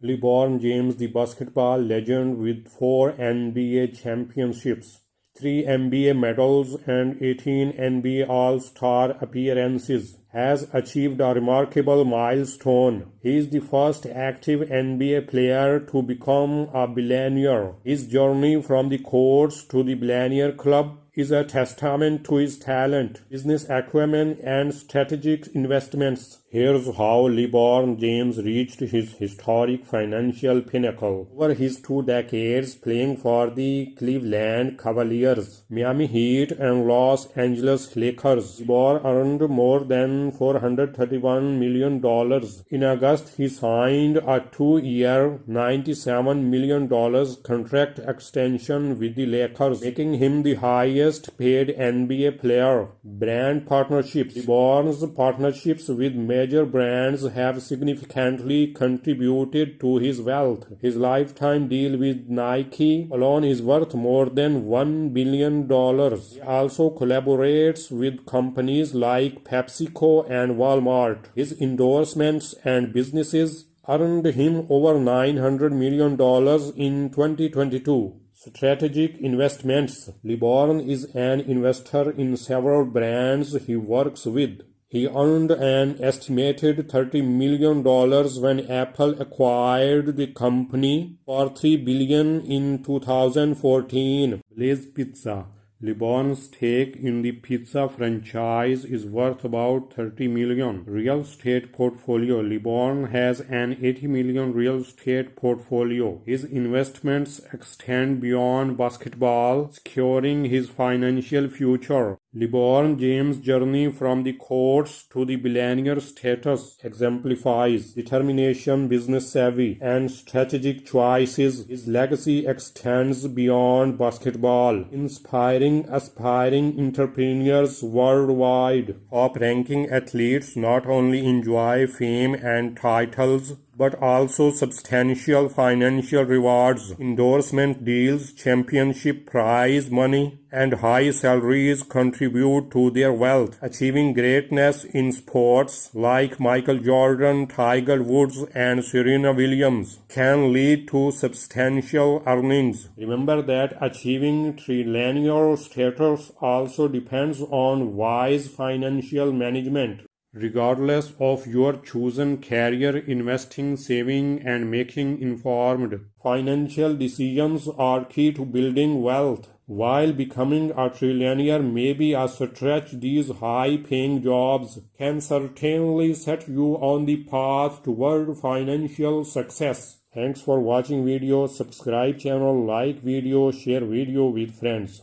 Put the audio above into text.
LeBron James, the basketball legend with 4 NBA championships, 3 NBA medals, and 18 NBA All-Star appearances, has achieved a remarkable milestone. He is the first active NBA player to become a billionaire. His journey from the courts to the Billionaire Club is a testament to his talent, business acumen, and strategic investments. Here's how LeBron James reached his historic financial pinnacle. Over his 2 decades playing for the Cleveland Cavaliers, Miami Heat, and Los Angeles Lakers, LeBron earned more than $431 million. In August, he signed a 2-year, $97 million contract extension with the Lakers, making him the highest paid NBA player. Brand partnerships. LeBron's partnerships with major brands have significantly contributed to his wealth. His lifetime deal with Nike alone is worth more than $1 billion. He also collaborates with companies like PepsiCo and Walmart. His endorsements and businesses earned him over $900 million in 2022. Strategic investments. LeBron is an investor in several brands he works with. He earned an estimated $30 million when Apple acquired the company for $3 billion in 2014. Blaze Pizza. LeBron's stake in the pizza franchise is worth about $30 million. Real estate portfolio. LeBron has an $80 million real estate portfolio. His investments extend beyond basketball, securing his financial future. LeBron James' journey from the courts to the billionaire status exemplifies determination, business savvy, and strategic choices. His legacy extends beyond basketball, inspiring aspiring entrepreneurs worldwide. Top-ranking athletes not only enjoy fame and titles, but also substantial financial rewards, endorsement deals, championship prize money, and high salaries contribute to their wealth. Achieving greatness in sports like Michael Jordan, Tiger Woods, and Serena Williams can lead to substantial earnings. Remember that achieving trillionaire status also depends on wise financial management. Regardless of your chosen career, investing, saving, and making informed financial decisions are key to building wealth. While becoming a trillionaire may be a stretch, these high-paying jobs can certainly set you on the path toward financial success. Thanks for watching video. Subscribe channel, like video, share video with friends.